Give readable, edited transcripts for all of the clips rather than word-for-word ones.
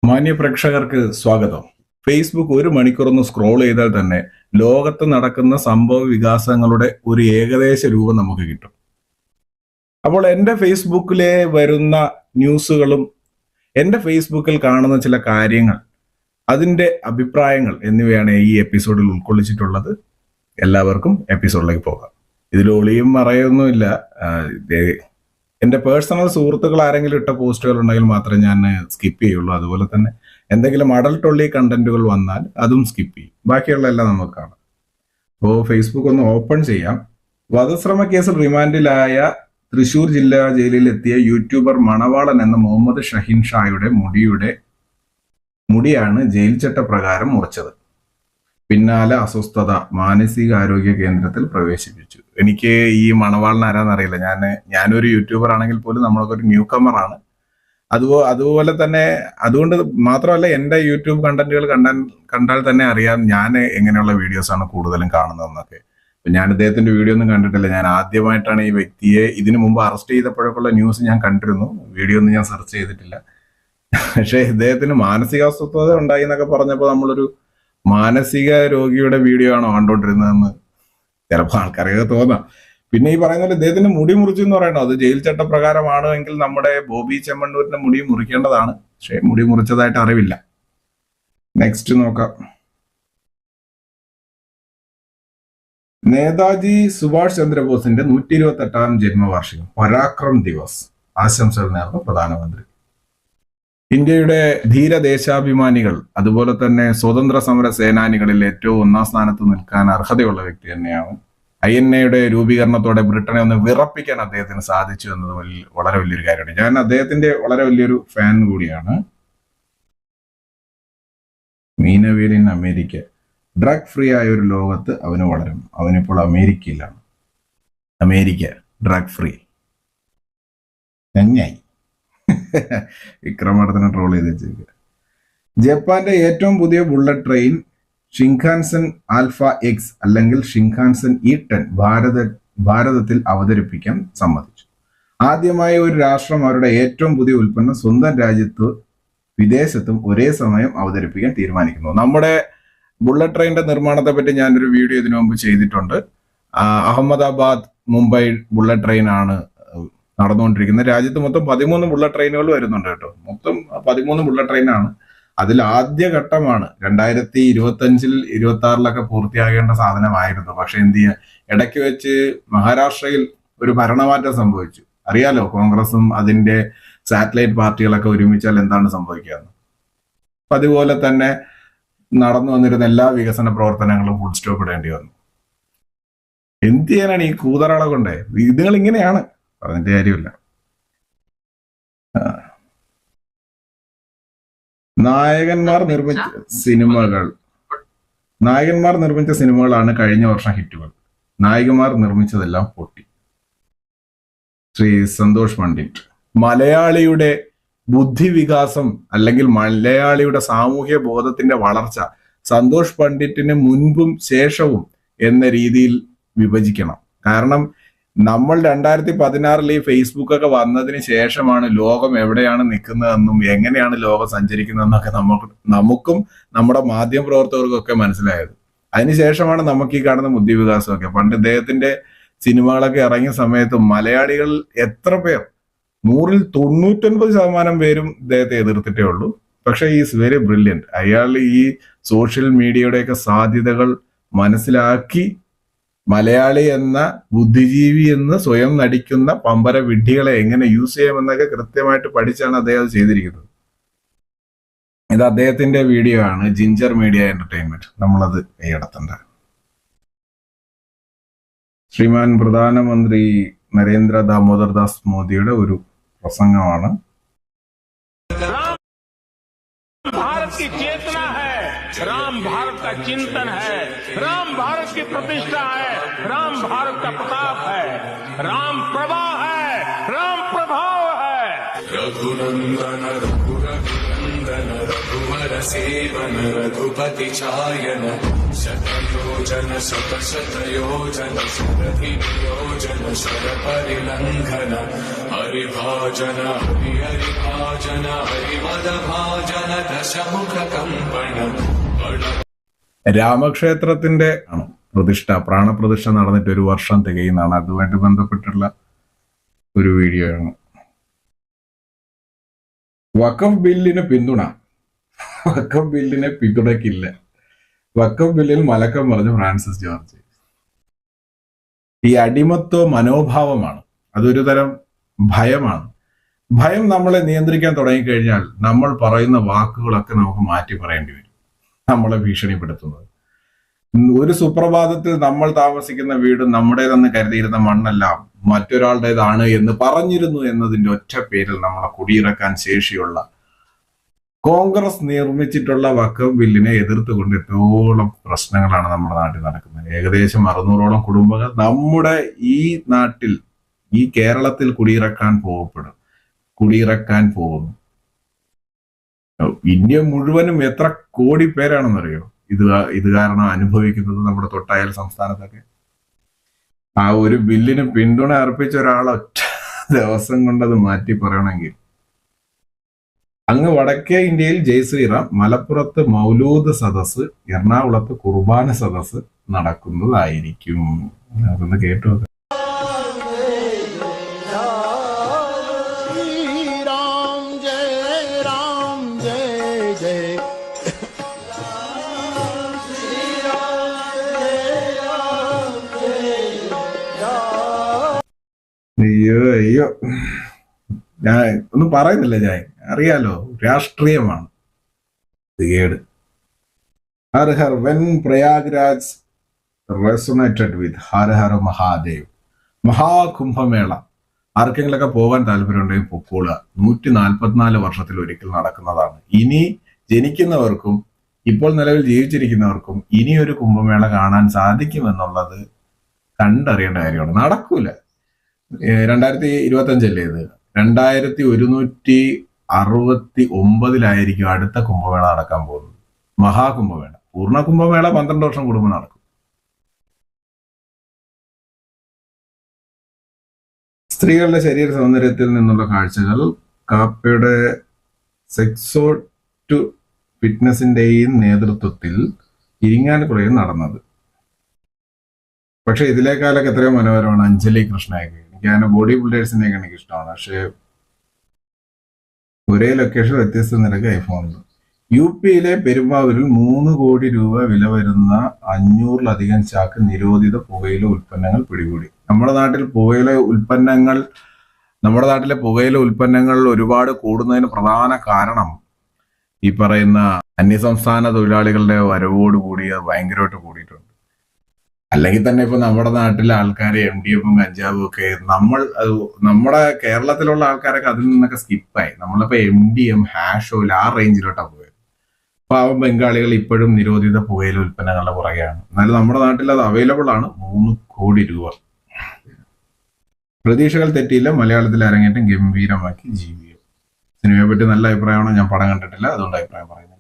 മാന്യ പ്രേക്ഷകർക്ക് സ്വാഗതം. ഫേസ്ബുക്ക് ഒരു മണിക്കൂറൊന്ന് സ്ക്രോൾ ചെയ്താൽ തന്നെ ലോകത്ത് നടക്കുന്ന സംഭവ വികാസങ്ങളുടെ ഒരു ഏകദേശ രൂപം നമുക്ക് കിട്ടും. അപ്പോൾ എൻ്റെ ഫേസ്ബുക്കിലെ വരുന്ന ന്യൂസുകളും എൻ്റെ ഫേസ്ബുക്കിൽ കാണുന്ന ചില കാര്യങ്ങൾ, അതിൻ്റെ അഭിപ്രായങ്ങൾ എന്നിവയാണ് ഈ എപ്പിസോഡിൽ ഉൾക്കൊള്ളിച്ചിട്ടുള്ളത്. എല്ലാവർക്കും എപ്പിസോഡിലേക്ക് പോകാം. ഇതിൽ ഒളിയും മറയൊന്നുമില്ല. എൻ്റെ പേഴ്സണൽ സുഹൃത്തുക്കൾ ആരെങ്കിലും ഇട്ട പോസ്റ്റുകൾ ഉണ്ടെങ്കിൽ മാത്രമേ ഞാൻ സ്കിപ്പ് ചെയ്യുള്ളൂ. അതുപോലെ തന്നെ എന്തെങ്കിലും അഡൽട്ട് ഒള്ളി കണ്ടന്റുകൾ വന്നാൽ അതും സ്കിപ്പ് ചെയ്യും. ബാക്കിയുള്ള എല്ലാം നമുക്ക് കാണാം. അപ്പോൾ ഫേസ്ബുക്ക് ഒന്ന് ഓപ്പൺ ചെയ്യാം. വധശ്രമ കേസിൽ റിമാൻഡിലായ തൃശൂർ ജില്ലാ ജയിലിൽ എത്തിയ യൂട്യൂബർ മണവാളൻ എന്ന മുഹമ്മദ് ഷഹീൻ ഷായുടെ മുടിയാണ് ജയിൽ ചട്ടപ്രകാരം മുറിച്ചത്. പിന്നാലെ അസ്വസ്ഥത, മാനസികാരോഗ്യ കേന്ദ്രത്തിൽ പ്രവേശിപ്പിച്ചു. എനിക്ക് ഈ മണവാളൻ ആരാന്നറിയില്ല. ഞാനൊരു യൂട്യൂബർ ആണെങ്കിൽ പോലും നമ്മളൊക്കെ ഒരു ന്യൂ കമറാണ്. അതുപോലെ തന്നെ അതുകൊണ്ട് മാത്രമല്ല, എൻ്റെ യൂട്യൂബ് കണ്ടന്റുകൾ കണ്ടാൽ തന്നെ അറിയാം ഞാൻ എങ്ങനെയുള്ള വീഡിയോസ് ആണ് കൂടുതലും കാണുന്നതെന്നൊക്കെ. ഞാൻ ഇദ്ദേഹത്തിന്റെ വീഡിയോ ഒന്നും കണ്ടിട്ടില്ല. ഞാൻ ആദ്യമായിട്ടാണ് ഈ വ്യക്തിയെ ഇതിനു മുമ്പ് അറസ്റ്റ് ചെയ്തപ്പോഴൊക്കെയുള്ള ന്യൂസ് ഞാൻ കണ്ടിരുന്നു. വീഡിയോ ഒന്നും ഞാൻ സെർച്ച് ചെയ്തിട്ടില്ല. പക്ഷേ ഇദ്ദേഹത്തിന് മാനസികാസ്വസ്ഥത ഉണ്ടായി എന്നൊക്കെ പറഞ്ഞപ്പോൾ നമ്മളൊരു മാനസിക രോഗിയുടെ വീഡിയോ ആണോ കണ്ടോണ്ടിരുന്നതെന്ന് ചിലപ്പോൾ ആൾക്കാരൊക്കെ തോന്നാം. പിന്നെ ഈ പറയുന്ന പോലെ ഇദ്ദേഹത്തിന്റെ മുടി മുറിച്ചു എന്ന് പറയണോ, അത് ജയിൽ ചട്ടപ്രകാരമാണ് എങ്കിൽ നമ്മുടെ ബോബി ചെമ്മണ്ണൂരിന്റെ മുടി മുറിക്കേണ്ടതാണ്. പക്ഷെ മുടി മുറിച്ചതായിട്ട് അറിവില്ല. നെക്സ്റ്റ് നോക്കാം. നേതാജി സുഭാഷ് ചന്ദ്രബോസിന്റെ 128ാം ജന്മവാർഷികം, പരാക്രം ദിവസ് ആശംസകൾ നേർന്ന പ്രധാനമന്ത്രി. ഇന്ത്യയുടെ ധീരദേശാഭിമാനികൾ, അതുപോലെ തന്നെ സ്വതന്ത്ര സമര സേനാനികളിൽ ഏറ്റവും ഒന്നാം സ്ഥാനത്ത് നിൽക്കാൻ അർഹതയുള്ള വ്യക്തി തന്നെയാണ്. INA രൂപീകരണത്തോടെ ബ്രിട്ടനെ ഒന്ന് വിറപ്പിക്കാൻ അദ്ദേഹത്തിന് സാധിച്ചു എന്നത് വളരെ വലിയൊരു കാര്യമാണ്. ഞാൻ അദ്ദേഹത്തിന്റെ വളരെ വലിയൊരു ഫാൻ കൂടിയാണ്. മീനവേൽ ഇൻ അമേരിക്ക. ഡ്രഗ് ഫ്രീ ആയ ഒരു ലോകത്ത് അവന് വളരും. അവനിപ്പോൾ അമേരിക്കയിലാണ്. America drug free. ഞങ്ങായി വിക്രമാർത്തനെ ട്രോൾ ചെയ്ത് വെച്ചിരിക്കുക. ജപ്പാന്റെ ഏറ്റവും പുതിയ bullet train Shinkansen alpha X അല്ലെങ്കിൽ ഷിൻകാൻസൻ E10 ഭാരതത്തിൽ അവതരിപ്പിക്കാൻ സമ്മതിച്ചു. ആദ്യമായി ഒരു രാഷ്ട്രം അവരുടെ ഏറ്റവും പുതിയ ഉൽപ്പന്നം സ്വന്തം വിദേശത്തും ഒരേ സമയം അവതരിപ്പിക്കാൻ തീരുമാനിക്കുന്നു. നമ്മുടെ ബുള്ളറ്റ് ട്രെയിനിന്റെ നിർമ്മാണത്തെ പറ്റി ഞാനൊരു വീഡിയോ ഇതിനു മുമ്പ് ചെയ്തിട്ടുണ്ട്. അഹമ്മദാബാദ് മുംബൈ ബുള്ളറ്റ് ട്രെയിൻ ആണ് നടന്നുകൊണ്ടിരിക്കുന്നത്. രാജ്യത്ത് മൊത്തം 13 ബുള്ളറ്റ് ട്രെയിനുകൾ വരുന്നുണ്ട് കേട്ടോ. മൊത്തം 13 ബുള്ളറ്റ് ട്രെയിനാണ്. അതിൽ ആദ്യ ഘട്ടമാണ് 2025-26 പൂർത്തിയാകേണ്ട സാധനമായിരുന്നു. പക്ഷെ എന്ത് ചെയ്യുക, ഇടയ്ക്ക് വെച്ച് മഹാരാഷ്ട്രയിൽ ഒരു ഭരണമാറ്റം സംഭവിച്ചു. അറിയാലോ, കോൺഗ്രസും അതിന്റെ സാറ്റലൈറ്റ് പാർട്ടികളൊക്കെ ഒരുമിച്ചാൽ എന്താണ് സംഭവിക്കുക. അതുപോലെ തന്നെ നടന്നു വന്നിരുന്ന എല്ലാ വികസന പ്രവർത്തനങ്ങളും ഫുൾ സ്റ്റോപ്പ് ഇടേണ്ടി വന്നു. എന്ത് ചെയ്യാനാണ് ഈ കൂതറകളെ കൊണ്ടേ? ഇതുങ്ങൾ ഇങ്ങനെയാണ്, അതിന്റെ കാര്യമില്ല. നായകന്മാർ നിർമ്മിച്ച സിനിമകളാണ് കഴിഞ്ഞ വർഷം ഹിറ്റുകൾ. നായികമാർ നിർമ്മിച്ചതെല്ലാം പൊട്ടി. ശ്രീ സന്തോഷ് പണ്ഡിറ്റ്. മലയാളിയുടെ ബുദ്ധിവികാസം അല്ലെങ്കിൽ മലയാളിയുടെ സാമൂഹ്യ ബോധത്തിന്റെ വളർച്ച സന്തോഷ് പണ്ഡിറ്റിന് മുൻപും ശേഷവും എന്ന രീതിയിൽ വിഭജിക്കണം. കാരണം നമ്മൾ 2016 ഈ ഫേസ്ബുക്ക് ഒക്കെ വന്നതിന് ശേഷമാണ് ലോകം എവിടെയാണ് നിൽക്കുന്നതെന്നും എങ്ങനെയാണ് ലോകം സഞ്ചരിക്കുന്നതെന്നൊക്കെ നമുക്കും നമ്മുടെ മാധ്യമ പ്രവർത്തകർക്കും ഒക്കെ മനസ്സിലായത്. അതിനുശേഷമാണ് നമുക്ക് ഈ കാണുന്ന ബുദ്ധിവികാസമൊക്കെ. പണ്ട് ഇദ്ദേഹത്തിന്റെ സിനിമകളൊക്കെ ഇറങ്ങിയ സമയത്ത് മലയാളികൾ എത്ര പേർ, 100-ൽ 99% പേരും ഇദ്ദേഹത്തെ എതിർത്തിട്ടേ ഉള്ളൂ. പക്ഷെ ഈസ് വെരി ബ്രില്യൻറ്റ്. അയാൾ ഈ സോഷ്യൽ മീഡിയയുടെയൊക്കെ സാധ്യതകൾ മനസ്സിലാക്കി മലയാളി എന്ന ബുദ്ധിജീവി എന്ന് സ്വയം നടിക്കുന്ന പമ്പര വിഡ്ഢികളെ എങ്ങനെ യൂസ് ചെയ്യാമെന്നൊക്കെ കൃത്യമായിട്ട് പഠിച്ചാണ് അദ്ദേഹം ചെയ്തിരിക്കുന്നത്. ഇത് അദ്ദേഹത്തിന്റെ വീഡിയോ ആണ്, ജിഞ്ചർ മീഡിയ എന്റർടൈൻമെന്റ്. നമ്മളത് കൈയടത്തണ്ട. ശ്രീമാൻ പ്രധാനമന്ത്രി നരേന്ദ്ര ദാമോദർ ദാസ് മോദിയുടെ ഒരു പ്രസംഗമാണ്. भारत की चेतना है, राम भारत का चिंतन है, राम भारत की प्रतिष्ठा है, राम भारत का प्रताप है, राम प्रवाह है, राम प्रभाव है। रघुनंदन रघुनंदन रघुवर सेवन रघुपति चायन शतयोजन शतशतयोजन शरधियोजन शर परिलंघन हरिभाजन हरिभाजन हरिमदभाजन दशमुख कंपन രാമക്ഷേത്രത്തിന്റെ പ്രതിഷ്ഠ പ്രാണപ്രതിഷ്ഠ നടന്നിട്ട് 1 വർഷം തികയുന്നതാണ്. അതുമായിട്ട് ബന്ധപ്പെട്ടുള്ള ഒരു വീഡിയോ ആണ്. വഖഫ് ബില്ലിന് പിന്തുണ. വഖഫ് ബില്ലിനെ പിന്തുണയ്ക്കില്ല. വഖഫ് ബില്ലിൽ മലക്കം പറഞ്ഞു ഫ്രാൻസിസ് ജോർജ്. ഈ അടിമത്വ മനോഭാവമാണ്. അതൊരു തരം ഭയമാണ്. ഭയം നമ്മളെ നിയന്ത്രിക്കാൻ തുടങ്ങിക്കഴിഞ്ഞാൽ നമ്മൾ പറയുന്ന വാക്കുകളൊക്കെ നമുക്ക് മാറ്റി പറയേണ്ടി വരും. നമ്മളെ ഭീഷണിപ്പെടുത്തുന്നത്. ഒരു സുപ്രഭാതത്തിൽ നമ്മൾ താമസിക്കുന്ന വീട് നമ്മുടേതെന്ന് കരുതിയിരുന്ന മണ്ണെല്ലാം മറ്റൊരാളുടേതാണ് എന്ന് പറഞ്ഞിരുന്നു എന്നതിന്റെ ഒറ്റ പേരിൽ നമ്മളെ കുടിയിറക്കാൻ ശേഷിയുള്ള കോൺഗ്രസ് നിർമ്മിച്ചിട്ടുള്ള വഖഫ് ബില്ലിനെ എതിർത്തുകൊണ്ട് എത്രയോളം പ്രശ്നങ്ങളാണ് നമ്മുടെ നാട്ടിൽ നടക്കുന്നത്. ഏകദേശം 600ഓളം കുടുംബങ്ങൾ നമ്മുടെ ഈ നാട്ടിൽ, ഈ കേരളത്തിൽ കുടിയിറക്കാൻ പോകുന്നു. ഇന്ത്യ മുഴുവനും എത്ര കോടി പേരാണെന്നറിയോ ഇത് കാരണം അനുഭവിക്കുന്നത്? നമ്മുടെ തൊട്ടയൽ സംസ്ഥാനത്തൊക്കെ ആ ഒരു ബില്ലിന് പിന്തുണ അർപ്പിച്ച ഒരാൾ ഒറ്റ ദിവസം കൊണ്ടത് മാറ്റി പറയണമെങ്കിൽ, അങ്ങ് വടക്കേ ഇന്ത്യയിൽ ജയ് ശ്രീറാം, മലപ്പുറത്ത് മൗലൂദ് സദസ്, എറണാകുളത്ത് കുർബാന സദസ് നടക്കുന്നതായിരിക്കും. അതൊന്ന് കേട്ടു. അയ്യോ ഞാൻ ഒന്നും പറയുന്നില്ല. ഞാൻ അറിയാലോ, രാഷ്ട്രീയമാണ് കേട്. ഹർ ഹർ വെൻ പ്രയാഗ്രാജ് റെസൊണേറ്റഡ് വിത്ത് ഹര ഹര മഹാദേവ്. മഹാകുംഭമേള ആർക്കെങ്കിലൊക്കെ പോകാൻ താല്പര്യമുണ്ടെങ്കിൽ പൊക്കോളുക. 144 വർഷത്തിൽ ഒരിക്കൽ നടക്കുന്നതാണ്. ഇനി ജനിക്കുന്നവർക്കും ഇപ്പോൾ നിലവിൽ ജീവിച്ചിരിക്കുന്നവർക്കും ഇനിയൊരു കുംഭമേള കാണാൻ സാധിക്കുമെന്നുള്ളത് കണ്ടറിയേണ്ട കാര്യമാണ്. നടക്കൂല. 2025 ഇത്. 2169 അടുത്ത കുംഭമേള നടക്കാൻ പോകുന്നത്. മഹാകുംഭമേള. പൂർണ്ണ കുംഭമേള 12 വർഷം കൂടുമ്പോൾ നടക്കും. സ്ത്രീകളുടെ ശരീര സൗന്ദര്യത്തിൽ നിന്നുള്ള കാഴ്ചകൾ കാപ്പയുടെ സെക്സോ ടു ഫിറ്റ്നസിന്റെയും നേതൃത്വത്തിൽ ഇരിങ്ങാലക്കുടയിൽ നടന്നത്. പക്ഷെ ഇതിലേക്കാളൊക്കെ എത്രയോ മനോഹരമാണ് അഞ്ജലി കൃഷ്ണയൊക്കെ. എനിക്ക് ബോഡി ബിൽഡേഴ്സിനെയൊക്കെ എനിക്ക് ഇഷ്ടമാണ്. പക്ഷെ ഒരേ ലൊക്കേഷൻ വ്യത്യസ്ത നിരക്ക് ഐഫോണിൽ. UPയിലെ പെരുമ്പാവൂരിൽ 3 കോടി രൂപ വില വരുന്ന 500-ലധികം ചാക്ക് നിരോധിത പുകയില ഉൽപ്പന്നങ്ങൾ പിടികൂടി. നമ്മുടെ നാട്ടിലെ പുകയില ഉൽപ്പന്നങ്ങൾ ഒരുപാട് കൂടുന്നതിന് പ്രധാന കാരണം ഈ പറയുന്ന അന്യസംസ്ഥാന തൊഴിലാളികളുടെ വരവോടുകൂടി അത് ഭയങ്കരമായിട്ട് കൂടിയിട്ടുണ്ട്. അല്ലെങ്കിൽ തന്നെ ഇപ്പൊ നമ്മുടെ നാട്ടിലെ ആൾക്കാരെ MDMഉം കഞ്ചാവും ഒക്കെ നമ്മുടെ കേരളത്തിലുള്ള ആൾക്കാരൊക്കെ അതിൽ നിന്നൊക്കെ സ്കിപ്പായി. നമ്മളിപ്പോ MDM, ഹാഷ് ഓയിൽ ആ റേഞ്ചിലോട്ടാണ് പോയത്. പാവം ബംഗാളികൾ ഇപ്പോഴും നിരോധിത പുകയില ഉൽപ്പന്നങ്ങളുടെ പുറകെയാണ്. എന്നാലും നമ്മുടെ നാട്ടിൽ അത് അവൈലബിൾ ആണ്. 3 കോടി രൂപ. പ്രതീക്ഷകൾ തെറ്റിയില്ല. മലയാളത്തിൽ അരങ്ങേറ്റം ഗംഭീരമാക്കി ജീവിയും. സിനിമയെ പറ്റി നല്ല അഭിപ്രായമാണ്. ഞാൻ പടം കണ്ടിട്ടില്ല, അതുകൊണ്ട് അഭിപ്രായം പറയുന്നില്ല.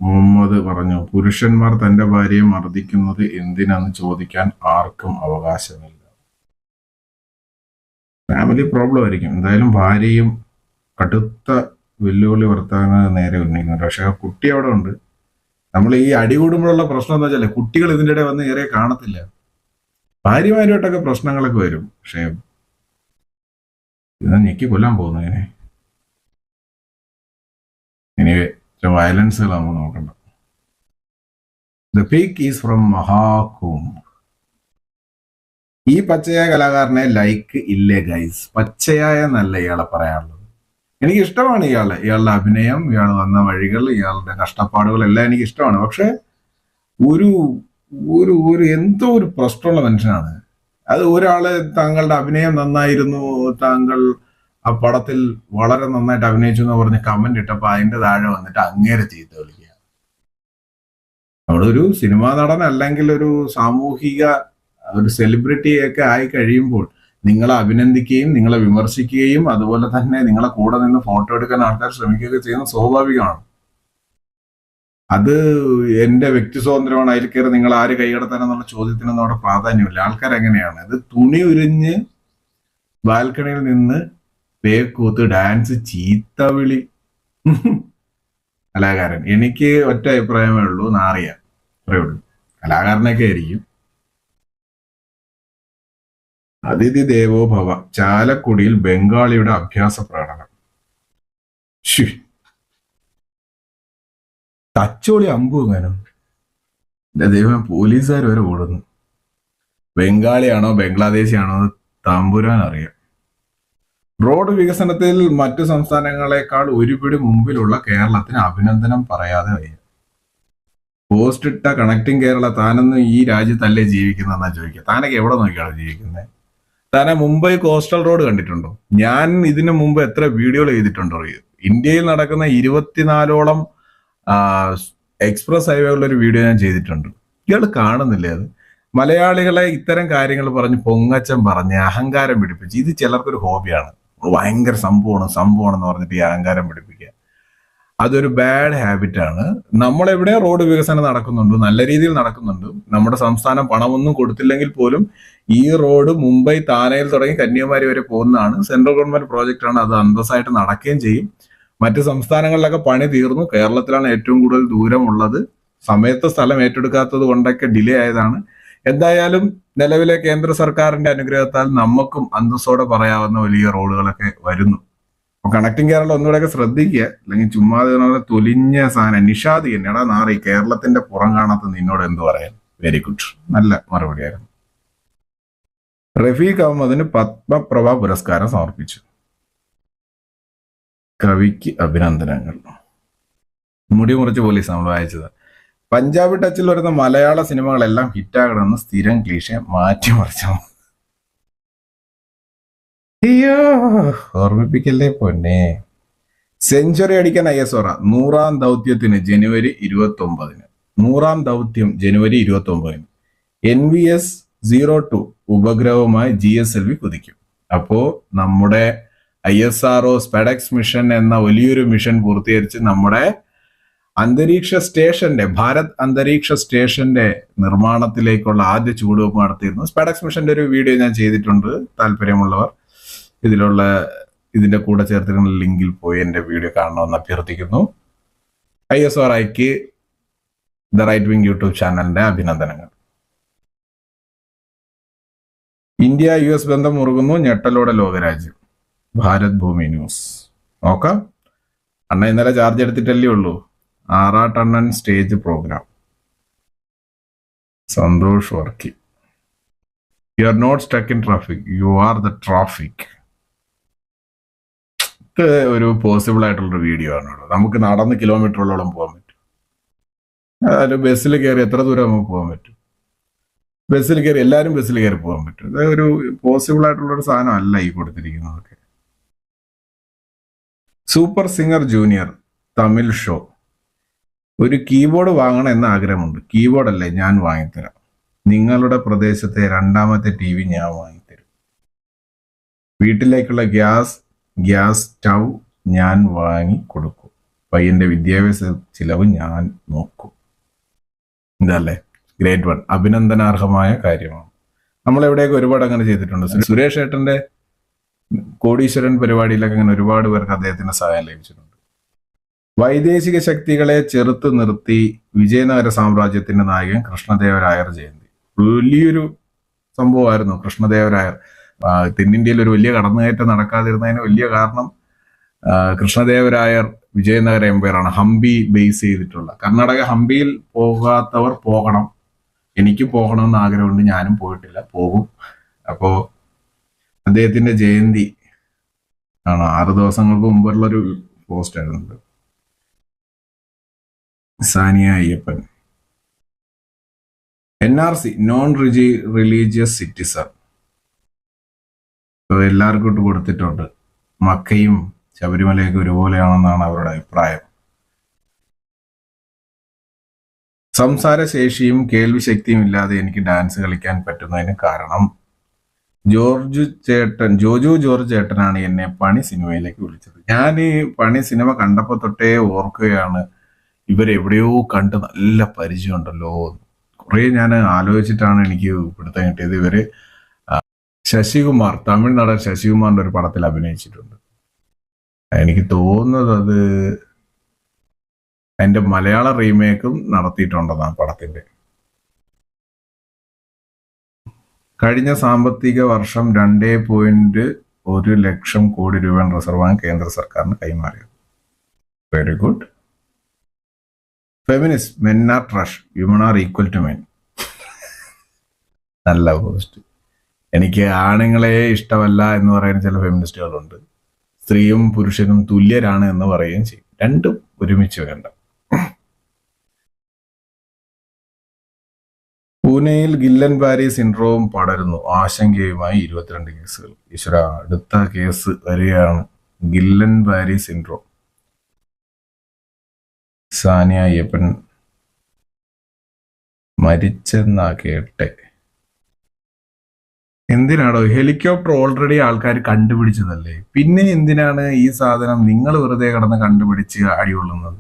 മുഹമ്മദ് പറഞ്ഞു, പുരുഷന്മാർ തന്റെ ഭാര്യയെ മർദ്ദിക്കുന്നത് എന്തിനാന്ന് ചോദിക്കാൻ ആർക്കും അവകാശമില്ല. ഫാമിലി പ്രോബ്ലം ആയിരിക്കും. എന്തായാലും ഭാര്യയും കടുത്ത വെല്ലുവിളി ഭർത്താവിന് നേരെ ഉന്നയിക്കുന്നുണ്ട്. പക്ഷെ ആ കുട്ടി അവിടെ ഉണ്ട്. നമ്മൾ ഈ അടി കൂടുമ്പോഴുള്ള പ്രശ്നം എന്താ വെച്ചാൽ കുട്ടികൾ ഇതിൻ്റെ ഇടയിൽ വന്ന് ഏറെ കാണത്തില്ല. ഭാര്യമാരുമായിട്ടൊക്കെ പ്രശ്നങ്ങളൊക്കെ വരും. പക്ഷെ ഇത് ഞെക്കി കൊല്ലാൻ പോകുന്നു ഇങ്ങനെ. എനിവേ, വയലൻസുകൾ നമ്മൾ നോക്കണ്ട. The peak is from Mahakumbh. ഈ പച്ചയായ കലാകാരനെ ലൈക്ക് ഇല്ലേ ഗൈസ്? പച്ചയായ നല്ല ഇയാളെ പറയാനുള്ളത്. എനിക്ക് ഇഷ്ടമാണ് ഇയാളുടെ അഭിനയം, ഇയാൾ വന്ന വഴികൾ, ഇയാളുടെ കഷ്ടപ്പാടുകൾ എല്ലാം എനിക്ക് ഇഷ്ടമാണ്. പക്ഷെ ഒരു ഒരു ഒരു എന്തോ ഒരു പ്രശ്നമുള്ള മനുഷ്യനാണ്. അത് ഒരാള് താങ്കളുടെ അഭിനയം നന്നായിരുന്നു, താങ്കൾ ആ പടത്തിൽ വളരെ നന്നായിട്ട് അഭിനയിച്ചു എന്ന് പറഞ്ഞ് കമന്റ് ഇട്ടപ്പോ അതിന്റെ താഴെ വന്നിട്ട് അങ്ങേരെ ചീത്ത വിളിക്കുക. അവിടെ ഒരു സിനിമാ നടൻ അല്ലെങ്കിൽ ഒരു സാമൂഹിക ഒരു സെലിബ്രിറ്റി ഒക്കെ ആയി കഴിയുമ്പോൾ നിങ്ങളെ അഭിനന്ദിക്കുകയും നിങ്ങളെ വിമർശിക്കുകയും അതുപോലെ തന്നെ നിങ്ങളെ കൂടെ നിന്ന് ഫോട്ടോ എടുക്കാൻ ആൾക്കാർ ശ്രമിക്കുകയൊക്കെ ചെയ്യുന്നത് സ്വാഭാവികമാണ്. അത് എന്റെ വ്യക്തി സ്വാതന്ത്ര്യമാണ്, അതിൽ കയറി നിങ്ങൾ ആര് കൈകടത്താനെന്നുള്ള ചോദ്യത്തിനൊന്നും അവിടെ പ്രാധാന്യമില്ല. ആൾക്കാർ എങ്ങനെയാണ് ഇത് തുണി ഉരിഞ്ഞ് ബാൽക്കണിയിൽ നിന്ന് പേക്കൂത്ത് ഡാൻസ് ചീത്ത വിളി കലാകാരൻ. എനിക്ക് ഒറ്റ അഭിപ്രായമേ ഉള്ളൂ, നാറിയ അത്രേ ഉള്ളൂ. കലാകാരനൊക്കെ ആയിരിക്കും. അതിഥി ദേവോ ഭവ, ചാലക്കുടിയിൽ ബംഗാളിയുടെ അഭ്യാസ പ്രകടനം. തച്ചോളി അമ്പു എങ്ങാനും ദൈവം, പോലീസുകാർ വരെ ഓടുന്നു. ബംഗാളിയാണോ ബംഗ്ലാദേശിയാണോ തമ്പുരാൻ അറിയാം. റോഡ് വികസനത്തിൽ മറ്റു സംസ്ഥാനങ്ങളെക്കാൾ ഒരുപിടി മുമ്പിലുള്ള കേരളത്തിന് അഭിനന്ദനം പറയാതെ വയ്യ. പോസ്റ്റ് ഇട്ട കണക്ടിങ് കേരള, താനൊന്നും ഈ രാജ്യത്തല്ലേ ജീവിക്കുന്നതെന്നാ ചോദിക്കുക. താനൊക്കെ എവിടെ നോക്കിയാണ് ജീവിക്കുന്നത്? താനെ മുംബൈ കോസ്റ്റൽ റോഡ് കണ്ടിട്ടുണ്ടോ? ഞാൻ ഇതിനു മുമ്പ് എത്ര വീഡിയോകൾ ചെയ്തിട്ടുണ്ടോ? ഇന്ത്യയിൽ നടക്കുന്ന 24ഓളം എക്സ്പ്രസ് ഹൈവേകളുടെ ഒരു വീഡിയോ ഞാൻ ചെയ്തിട്ടുണ്ട്. ഇയാൾ കാണുന്നില്ലേ അത്? മലയാളികളെ ഇത്തരം കാര്യങ്ങൾ പറഞ്ഞ് പൊങ്ങച്ചം പറഞ്ഞ് അഹങ്കാരം പിടിപ്പിച്ച്, ഇത് ചിലർക്കൊരു ഹോബിയാണ്. ഭയങ്കര സംഭവമാണെന്ന് പറഞ്ഞിട്ട് ഈ അഹങ്കാരം പിടിപ്പിക്കുക, അതൊരു ബാഡ് ഹാബിറ്റാണ്. നമ്മളെവിടെ റോഡ് വികസനം നടക്കുന്നുണ്ട്, നല്ല രീതിയിൽ നടക്കുന്നുണ്ട്. നമ്മുടെ സംസ്ഥാനം പണമൊന്നും കൊടുത്തില്ലെങ്കിൽ പോലും ഈ റോഡ് മുംബൈ താനയിൽ തുടങ്ങി കന്യാകുമാരി വരെ പോകുന്നതാണ്. സെൻട്രൽ ഗവൺമെന്റ് പ്രോജക്റ്റാണ്. അത് അന്തസ്സായിട്ട് നടക്കുകയും ചെയ്യും. മറ്റ് സംസ്ഥാനങ്ങളിലൊക്കെ പണി തീർന്നു. കേരളത്തിലാണ് ഏറ്റവും കൂടുതൽ ദൂരമുള്ളത്. സമയത്ത് സ്ഥലം ഏറ്റെടുക്കാത്തത് കൊണ്ടൊക്കെ ഡിലേ ആയതാണ്. എന്തായാലും നിലവിലെ കേന്ദ്ര സർക്കാരിന്റെ അനുഗ്രഹത്താൽ നമുക്കും അന്തസ്സോടെ പറയാവുന്ന വലിയ റോഡുകളൊക്കെ വരുന്നു. അപ്പൊ കണക്ടിങ് കേരളം ഒന്നുകൂടെയൊക്കെ ശ്രദ്ധിക്കുക. അല്ലെങ്കിൽ ചുമ്മാതെ തൊലിഞ്ഞ സാധനം നിഷാദ് എടാ നാറി, കേരളത്തിന്റെ പുറം കാണാത്ത നിന്നോട് എന്ത് പറയാൻ. വെരി ഗുഡ്, നല്ല മറുപടിയായിരുന്നു. റഫീഖ് അഹമ്മദിന് പത്മപ്രഭ പുരസ്കാരം സമർപ്പിച്ചു. കവിക്ക് അഭിനന്ദനങ്ങൾ. മുടി മുറിച്ച് പോലീസ് നമ്മൾ വായിച്ചത്. പഞ്ചാബി ടച്ചിൽ വരുന്ന മലയാള സിനിമകളെല്ലാം ഹിറ്റാകണമെന്ന് സ്ഥിരം ക്ലീഷെ മാറ്റിമറിച്ചു. അയ്യോ, ഓർമ്മിപ്പിക്കല്ലേ പൊന്നെ. സെഞ്ചുറി അടിക്കാൻ ISRO 100ാം ദൗത്യത്തിന് ജനുവരി 29. 100ാം ദൗത്യം ജനുവരി 29. NVS 02 ഉപഗ്രഹവുമായി GSLV കുതിക്കും. അപ്പോ നമ്മുടെ ISRO സ്പെഡെക്സ് മിഷൻ എന്ന വലിയൊരു മിഷൻ പൂർത്തീകരിച്ച് നമ്മുടെ അന്തരീക്ഷ സ്റ്റേഷന്റെ, ഭാരത് അന്തരീക്ഷ സ്റ്റേഷന്റെ നിർമ്മാണത്തിലേക്കുള്ള ആദ്യ ചുവടുവെപ്പ് നടത്തിയിരുന്നു. സ്പെഡെക്സ് മിഷന്റെ ഒരു വീഡിയോ ഞാൻ ചെയ്തിട്ടുണ്ട്. താല്പര്യമുള്ളവർ ഇതിന്റെ കൂടെ ചേർത്തിരുന്ന ലിങ്കിൽ പോയി എന്റെ വീഡിയോ കാണണമെന്ന് അഭ്യർത്ഥിക്കുന്നു. ISROയ്ക്ക് ദ റൈറ്റ് വിങ് യൂട്യൂബ് ചാനലിന്റെ അഭിനന്ദനങ്ങൾ. ഇന്ത്യ US ബന്ധം മുറുകുന്നു, ഞെട്ടലോടെ ലോകരാജ്യം. ഭാരത് ഭൂമി ന്യൂസ് നോക്കാം. അണ്ണ ഇന്നലെ ചാർജ് എടുത്തിട്ടല്ലേ ഉള്ളൂ. ആറാട്ടണ്ണൻ stage program. Santhosh Varkey. You are not stuck in traffic, you are the traffic. ഇത് ഒരു പോസിബിൾ ആയിട്ടുള്ളൊരു വീഡിയോ ആണ്. നമുക്ക് നടന്ന് കിലോമീറ്ററുകളോളം പോകാൻ പറ്റും. അതായത് ബസ്സിൽ കയറി എത്ര ദൂരം നമുക്ക് പോകാൻ പറ്റും? ബസ്സിൽ കയറി എല്ലാവരും ബസ്സിൽ കയറി പോകാൻ പറ്റും. ഇത് ഒരു പോസിബിൾ ആയിട്ടുള്ളൊരു സാധനം അല്ല ഈ കൊടുത്തിരിക്കുന്നതൊക്കെ. Super singer junior Tamil show. ഒരു കീബോർഡ് വാങ്ങണം എന്ന ആഗ്രഹമുണ്ട്. കീബോർഡ് അല്ലേ, ഞാൻ വാങ്ങിത്തരാം. നിങ്ങളുടെ പ്രദേശത്തെ 2ാമത്തെ TV ഞാൻ വാങ്ങിത്തരും. വീട്ടിലേക്കുള്ള ഗ്യാസ് സ്റ്റൗ ഞാൻ വാങ്ങി കൊടുക്കും. പയ്യന്റെ വിദ്യാഭ്യാസ ചിലവ് ഞാൻ നോക്കും. ഇതല്ലേ ഗ്രേറ്റ് 1. അഭിനന്ദനാർഹമായ കാര്യമാണ്. നമ്മളെവിടെയൊക്കെ ഒരുപാട് അങ്ങനെ ചെയ്തിട്ടുണ്ട്. സുരേഷ് ഏട്ടന്റെ കോടീശ്വരൻ പരിപാടിയിലൊക്കെ അങ്ങനെ ഒരുപാട് പേർക്ക് അദ്ദേഹത്തിന്റെ സഹായം ലഭിച്ചിട്ടുണ്ട്. വൈദേശിക ശക്തികളെ ചെറുത്ത് നിർത്തി വിജയനഗര സാമ്രാജ്യത്തിന്റെ നായകൻ കൃഷ്ണദേവരായർ ജയന്തി. വലിയൊരു സംഭവമായിരുന്നു കൃഷ്ണദേവരായർ. തെന്നിന്ത്യയിൽ ഒരു വലിയ കടന്നുകയറ്റം നടക്കാതിരുന്നതിന് വലിയ കാരണം കൃഷ്ണദേവരായർ വിജയനഗര എംപയറാണ്. ഹംപി ബേസ് ചെയ്തിട്ടുള്ള. കർണാടക ഹംപിയിൽ പോകാത്തവർ പോകണം. എനിക്ക് പോകണമെന്ന് ആഗ്രഹമുണ്ട്, ഞാനും പോയിട്ടില്ല, പോകും. അപ്പോ അദ്ദേഹത്തിന്റെ ജയന്തി ആണ്. 6 ദിവസങ്ങൾക്ക് മുമ്പുള്ളൊരു പോസ്റ്റ് ആയിരുന്നു. Sania Ayyappan. NRC non religious citizen. എല്ലാവർക്കും ഇട്ട് കൊടുത്തിട്ടുണ്ട്. മക്കയും ശബരിമലയൊക്കെ ഒരുപോലെയാണെന്നാണ് അവരുടെ അഭിപ്രായം. സംസാരശേഷിയും കേൾവി ശക്തിയും ഇല്ലാതെ എനിക്ക് ഡാൻസ് കളിക്കാൻ പറ്റുന്നതിന് കാരണം ജോജു ജോർജ് ചേട്ടനാണ് എന്നെ പണി സിനിമയിലേക്ക് വിളിച്ചത്. ഞാൻ ഈ പണി സിനിമ കണ്ടപ്പോൾ തൊട്ടേ ഓർക്കുകയാണ്, ഇവരെവിടെയോ കണ്ട് നല്ല പരിചയമുണ്ടല്ലോ. കുറെ ഞാൻ ആലോചിച്ചിട്ടാണ് എനിക്ക് പിടുത്തം കിട്ടിയത്. ഇവര് ശശികുമാർ, തമിഴ് നടൻ ശശികുമാറിന്റെ ഒരു പടത്തിൽ അഭിനയിച്ചിട്ടുണ്ട്. എനിക്ക് തോന്നുന്നത് അത് അതിന്റെ മലയാള റീമേക്കും നടത്തിയിട്ടുണ്ടെന്നാണ് പടത്തിന്റെ. കഴിഞ്ഞ സാമ്പത്തിക വർഷം 2.1 ലക്ഷം കോടി രൂപയാണ് റിസർവ് ബാങ്ക് കേന്ദ്ര സർക്കാരിന് കൈമാറിയത്. Very good. Feminist, men are trash, women are equal to men. നല്ല പോസ്റ്റ്. എനിക്ക് ആണുങ്ങളെ ഇഷ്ടമല്ല എന്ന് പറയുന്ന ചില ഫെമിനിസ്റ്റുകളുണ്ട്. സ്ത്രീയും പുരുഷനും തുല്യരാണ് എന്ന് പറയുകയും ചെയ്യും. രണ്ടും ഒരുമിച്ച് വേണ്ട. പൂനെയിൽ ഗില്ലൻ ബാരി സിൻഡ്രോം പടരുന്നു, ആശങ്കയുമായി 22 കേസുകൾ. ഈശ്വര, അടുത്ത കേസ് വരികയാണ്. Guillain Barre syndrome. Saniya Ayyappan മരിച്ചെന്നാ കേട്ടെ. എന്തിനാണോ? ഹെലികോപ്റ്റർ ഓൾറെഡി ആൾക്കാർ കണ്ടുപിടിച്ചതല്ലേ, പിന്നെ എന്തിനാണ് ഈ സാധനം നിങ്ങൾ വെറുതെ കിടന്ന് കണ്ടുപിടിച്ച് അടികൊള്ളുന്നത്?